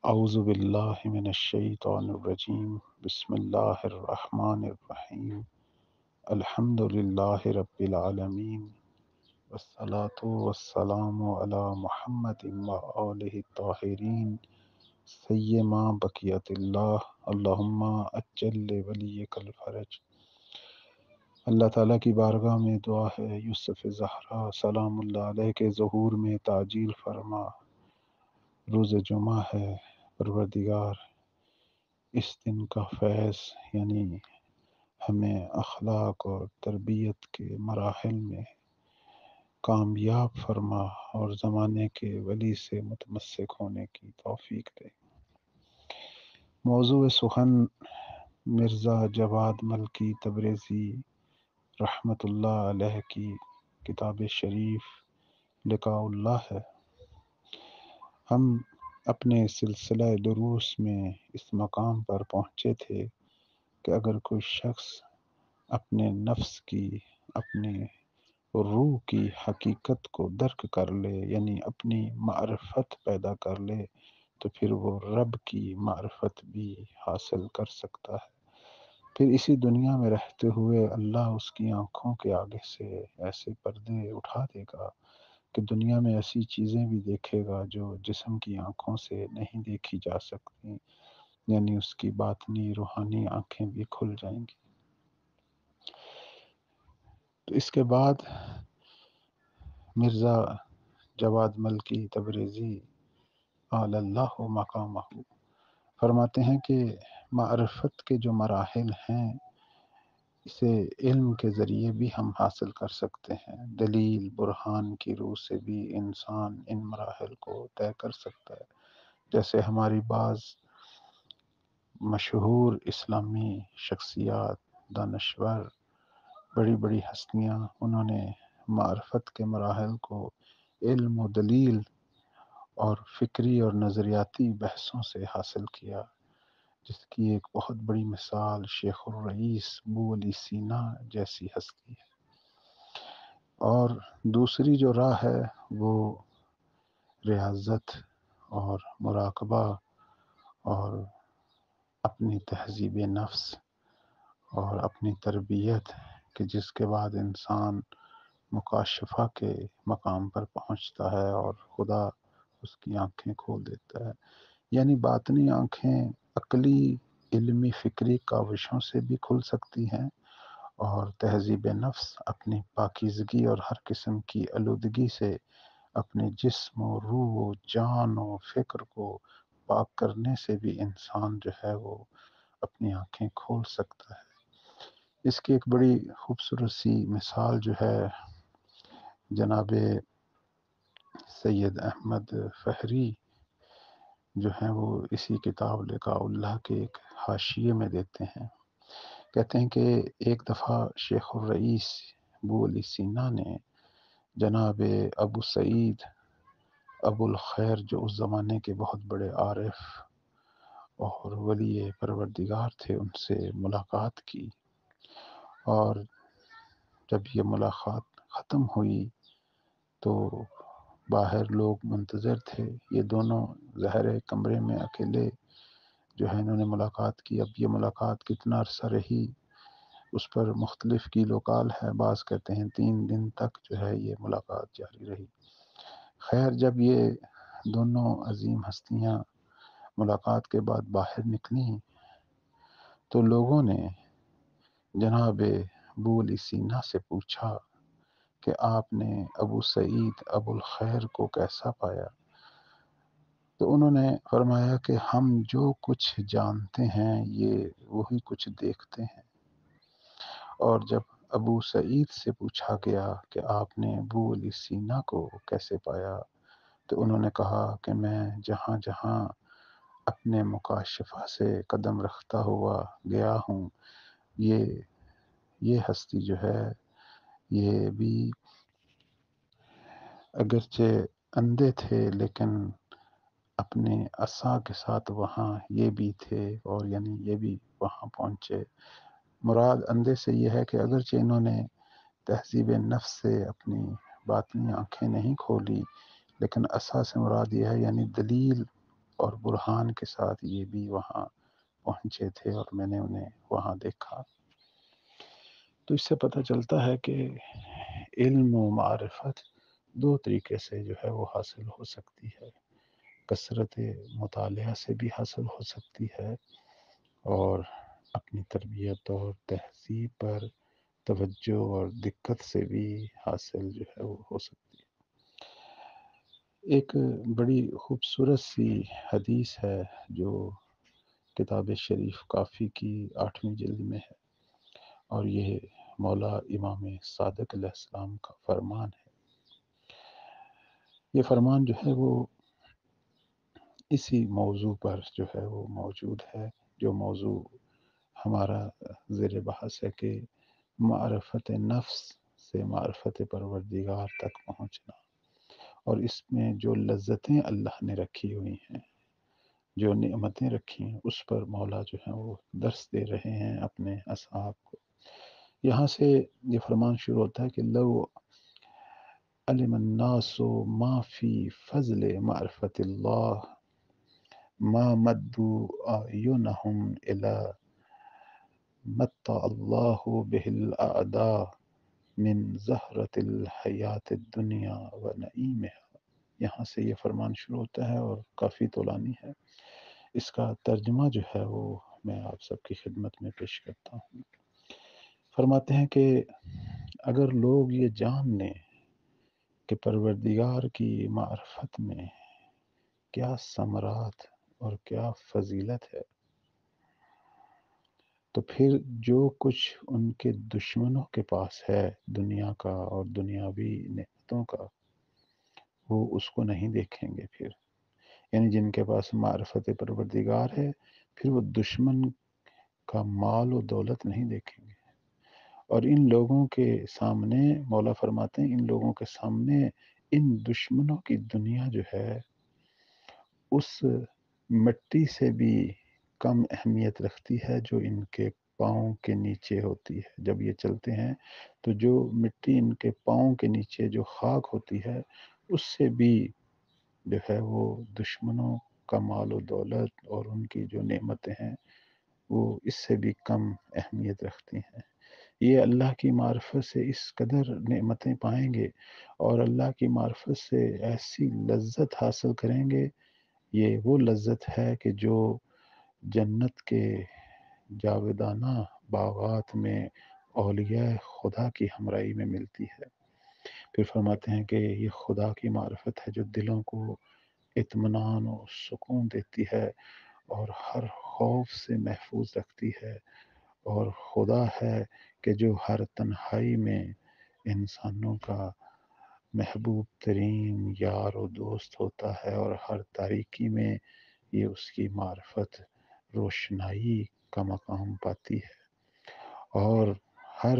اعوذ باللہ من الشیطان الرجیم، بسم اللہ الرحمن الرحیم، الحمد للہ رب العالمین، والصلاة والسلام علی محمد وآلہ الطاہرین، سیما بقیت اللہ، اللہم اجل ولیک الفرج۔ اللہ تعالیٰ کی بارگاہ میں دعا ہے یوسف زہرا سلام اللہ علیہ کے ظہور میں تعجیل فرما۔ روز جمعہ ہے، پروردگار اس دن کا فیض یعنی ہمیں اخلاق اور تربیت کے مراحل میں کامیاب فرما اور زمانے کے ولی سے متمسک ہونے کی توفیق دے۔ موضوع سخن مرزا جواد ملکی تبریزی رحمۃ اللہ علیہ کی کتاب شریف لقاء اللہ ہے۔ ہم اپنے سلسلہ دروس میں اس مقام پر پہنچے تھے کہ اگر کوئی شخص اپنے نفس کی، اپنی روح کی حقیقت کو درک کر لے، یعنی اپنی معرفت پیدا کر لے، تو پھر وہ رب کی معرفت بھی حاصل کر سکتا ہے۔ پھر اسی دنیا میں رہتے ہوئے اللہ اس کی آنکھوں کے آگے سے ایسے پردے اٹھا دے گا کہ دنیا میں ایسی چیزیں بھی دیکھے گا جو جسم کی آنکھوں سے نہیں دیکھی جا سکتی، یعنی اس کی باطنی روحانی آنکھیں بھی کھل جائیں گی۔ تو اس کے بعد مرزا جواد ملکی تبریزی اعلی اللہ مقامہ فرماتے ہیں کہ معرفت کے جو مراحل ہیں اسے علم کے ذریعے بھی ہم حاصل کر سکتے ہیں، دلیل برہان کی روح سے بھی انسان ان مراحل کو طے کر سکتا ہے۔ جیسے ہماری بعض مشہور اسلامی شخصیات، دانشور، بڑی بڑی ہستیاں، انہوں نے معرفت کے مراحل کو علم و دلیل اور فکری اور نظریاتی بحثوں سے حاصل کیا، جس کی ایک بہت بڑی مثال شیخ الرئیس ابو علی سینا جیسی ہستی ہے۔ اور دوسری جو راہ ہے وہ ریاضت اور مراقبہ اور اپنی تہذیب نفس اور اپنی تربیت، کہ جس کے بعد انسان مکاشفہ کے مقام پر پہنچتا ہے اور خدا اس کی آنکھیں کھول دیتا ہے۔ یعنی باطنی آنکھیں عقلی، علمی، فکری کاوشوں سے بھی کھل سکتی ہیں، اور تہذیب نفس اپنی پاکیزگی اور ہر قسم کی آلودگی سے اپنے جسم و روح و جان و فکر کو پاک کرنے سے بھی انسان جو ہے وہ اپنی آنکھیں کھول سکتا ہے۔ اس کی ایک بڑی خوبصورت سی مثال جو ہے جناب سید احمد فہری جو ہیں وہ اسی کتاب لقاء اللہ کے ایک حاشیے میں دیتے ہیں۔ کہتے ہیں کہ ایک دفعہ شیخ الرئیس ابو علی سینا نے جناب ابو سعید ابو الخیر جو اس زمانے کے بہت بڑے عارف اور ولی پروردگار تھے ان سے ملاقات کی، اور جب یہ ملاقات ختم ہوئی تو باہر لوگ منتظر تھے، یہ دونوں ظاہر کمرے میں اکیلے جو ہے انہوں نے ملاقات کی۔ اب یہ ملاقات کتنا عرصہ رہی اس پر مختلف قیل و قال ہے، بعض کہتے ہیں 3 دن تک جو ہے یہ ملاقات جاری رہی۔ خیر، جب یہ دونوں عظیم ہستیاں ملاقات کے بعد باہر نکلیں تو لوگوں نے جناب ابو علی سینا سے پوچھا کہ آپ نے ابو سعید ابو الخیر کو کیسا پایا؟ تو انہوں نے فرمایا کہ ہم جو کچھ جانتے ہیں یہ وہی کچھ دیکھتے ہیں۔ اور جب ابو سعید سے پوچھا گیا کہ آپ نے ابو علی سینا کو کیسے پایا، تو انہوں نے کہا کہ میں جہاں جہاں اپنے مکاشفہ سے قدم رکھتا ہوا گیا ہوں، یہ ہستی جو ہے یہ بھی اگرچہ اندھے تھے لیکن اپنے عصا کے ساتھ وہاں یہ بھی تھے، اور یعنی یہ بھی وہاں پہنچے۔ مراد اندھے سے یہ ہے کہ اگرچہ انہوں نے تہذیب نفس سے اپنی باطنی آنکھیں نہیں کھولی، لیکن عصا سے مراد یہ ہے یعنی دلیل اور برہان کے ساتھ یہ بھی وہاں پہنچے تھے اور میں نے انہیں وہاں دیکھا۔ تو اس سے پتہ چلتا ہے کہ علم و معرفت دو طریقے سے جو ہے وہ حاصل ہو سکتی ہے، کثرت مطالعہ سے بھی حاصل ہو سکتی ہے اور اپنی تربیت اور تہذیب پر توجہ اور دقت سے بھی حاصل جو ہے وہ ہو سکتی ہے۔ ایک بڑی خوبصورت سی حدیث ہے جو کتاب شریف کافی کی 8ویں جلد میں ہے، اور یہ مولا امام صادق علیہ السلام کا فرمان ہے۔ یہ فرمان جو ہے وہ اسی موضوع پر جو ہے وہ موجود ہے، جو موضوع ہمارا زیر بحث ہے کہ معرفت نفس سے معرفت پروردگار تک پہنچنا، اور اس میں جو لذتیں اللہ نے رکھی ہوئی ہیں، جو نعمتیں رکھی ہیں، اس پر مولا جو ہیں وہ درس دے رہے ہیں اپنے اصحاب کو۔ یہاں سے یہ فرمان شروع ہوتا ہے کہ لو علم الناس ما فی فضل معرفت اللہ ما مدوا اعینہم الی متع اللہ بہ الاعداء من زہرۃ الحیات الدنیا و نعیمها۔ یہاں سے یہ فرمان شروع ہوتا ہے اور کافی طولانی ہے۔ اس کا ترجمہ جو ہے وہ میں آپ سب کی خدمت میں پیش کرتا ہوں۔ فرماتے ہیں کہ اگر لوگ یہ جان لیں کہ پروردگار کی معرفت میں کیا ثمرات اور کیا فضیلت ہے، تو پھر جو کچھ ان کے دشمنوں کے پاس ہے دنیا کا اور دنیاوی نعمتوں کا، وہ اس کو نہیں دیکھیں گے۔ پھر یعنی جن کے پاس معرفت پروردگار ہے، پھر وہ دشمن کا مال و دولت نہیں دیکھیں گے۔ اور ان لوگوں کے سامنے مولا فرماتے ہیں، ان لوگوں کے سامنے ان دشمنوں کی دنیا جو ہے اس مٹی سے بھی کم اہمیت رکھتی ہے جو ان کے پاؤں کے نیچے ہوتی ہے۔ جب یہ چلتے ہیں تو جو مٹی ان کے پاؤں کے نیچے جو خاک ہوتی ہے، اس سے بھی جو ہے وہ دشمنوں کا مال و دولت اور ان کی جو نعمتیں ہیں وہ اس سے بھی کم اہمیت رکھتی ہیں۔ یہ اللہ کی معرفت سے اس قدر نعمتیں پائیں گے اور اللہ کی معرفت سے ایسی لذت حاصل کریں گے۔ یہ وہ لذت ہے کہ جو جنت کے جاودانہ باغات میں اولیاء خدا کی ہمراہی میں ملتی ہے۔ پھر فرماتے ہیں کہ یہ خدا کی معرفت ہے جو دلوں کو اطمینان و سکون دیتی ہے اور ہر خوف سے محفوظ رکھتی ہے، اور خدا ہے کہ جو ہر تنہائی میں انسانوں کا محبوب ترین یار و دوست ہوتا ہے، اور ہر تاریکی میں یہ اس کی معرفت روشنائی کا مقام پاتی ہے، اور ہر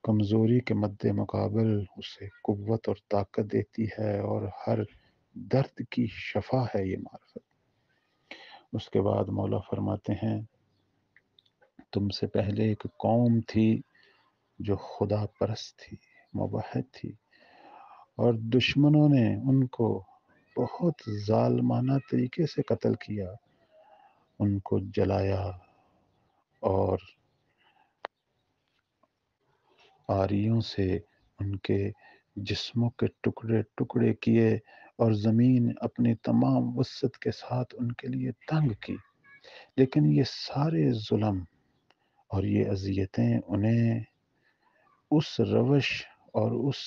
کمزوری کے مد مقابل اسے قوت اور طاقت دیتی ہے، اور ہر درد کی شفا ہے یہ معرفت۔ اس کے بعد مولا فرماتے ہیں، تم سے پہلے ایک قوم تھی جو خدا پرست تھی، موحد تھی، اور دشمنوں نے ان کو بہت ظالمانہ طریقے سے قتل کیا، ان کو جلایا اور آریوں سے ان کے جسموں کے ٹکڑے ٹکڑے کیے، اور زمین اپنی تمام وسعت کے ساتھ ان کے لیے تنگ کی۔ لیکن یہ سارے ظلم اور یہ اذیتیں انہیں اس روش اور اس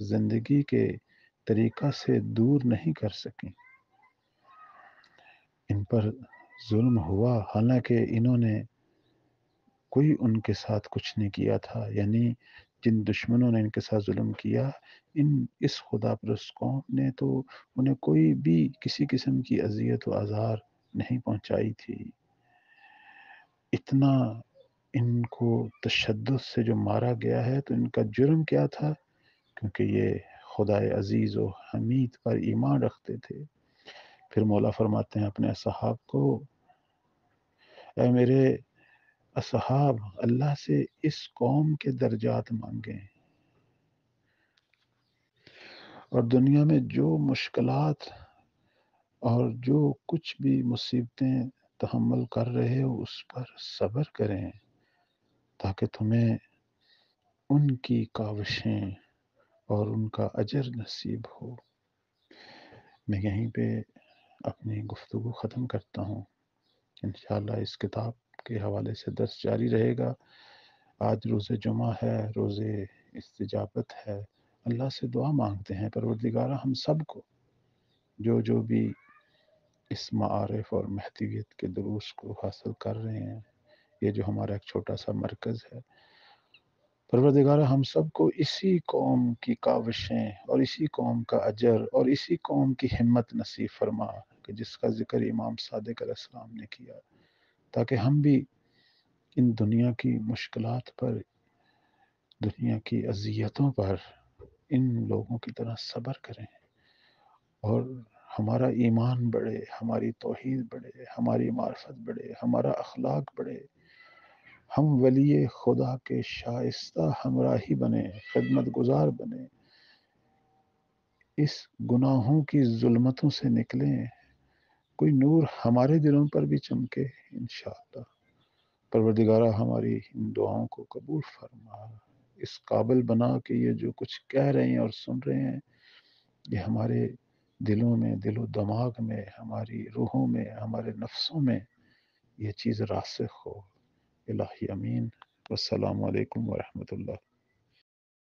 زندگی کے طریقہ سے دور نہیں کر سکیں۔ ان پر ظلم ہوا، حالانکہ انہوں نے کوئی ان کے ساتھ کچھ نہیں کیا تھا۔ یعنی جن دشمنوں نے ان کے ساتھ ظلم کیا، اس خدا پرست قوم نے تو انہیں کوئی بھی کسی قسم کی اذیت و آزار نہیں پہنچائی تھی۔ اتنا ان کو تشدد سے جو مارا گیا ہے، تو ان کا جرم کیا تھا؟ کیونکہ یہ خدائے عزیز و حمید پر ایمان رکھتے تھے۔ پھر مولا فرماتے ہیں اپنے اصحاب کو، اے میرے اصحاب، اللہ سے اس قوم کے درجات مانگیں، اور دنیا میں جو مشکلات اور جو کچھ بھی مصیبتیں تحمل کر رہے ہو اس پر صبر کریں، تاکہ تمہیں ان کی کاوشیں اور ان کا اجر نصیب ہو۔ میں یہیں پہ اپنی گفتگو ختم کرتا ہوں۔ انشاءاللہ اس کتاب کے حوالے سے درس جاری رہے گا۔ آج روز جمعہ ہے، روز استجابت ہے۔ اللہ سے دعا مانگتے ہیں پروردگارہ ہم سب کو جو بھی اس معارف اور مہدویت کے دروس کو حاصل کر رہے ہیں، یہ جو ہمارا ایک چھوٹا سا مرکز ہے، پروردگارہ ہم سب کو اسی قوم کی کاوشیں اور اسی قوم کا اجر اور اسی قوم کی ہمت نصیب فرما کہ جس کا ذکر امام صادق علیہ السلام نے کیا، تاکہ ہم بھی ان دنیا کی مشکلات پر، دنیا کی اذیتوں پر ان لوگوں کی طرح صبر کریں اور ہمارا ایمان بڑھے، ہماری توحید بڑھے، ہماری معرفت بڑھے، ہمارا اخلاق بڑھے، ہم ولی خدا کے شائستہ ہمراہی بنے، خدمت گزار بنے، اس گناہوں کی ظلمتوں سے نکلیں، کوئی نور ہمارے دلوں پر بھی چمکے انشاءاللہ۔ پروردگارہ ہماری ان دعاؤں کو قبول فرما، اس قابل بنا کہ یہ جو کچھ کہہ رہے ہیں اور سن رہے ہیں یہ ہمارے دلوں میں، دل و دماغ میں، ہماری روحوں میں، ہمارے نفسوں میں یہ چیز راسخ ہو۔ الہی امین۔ والسلام علیکم ورحمۃ اللہ۔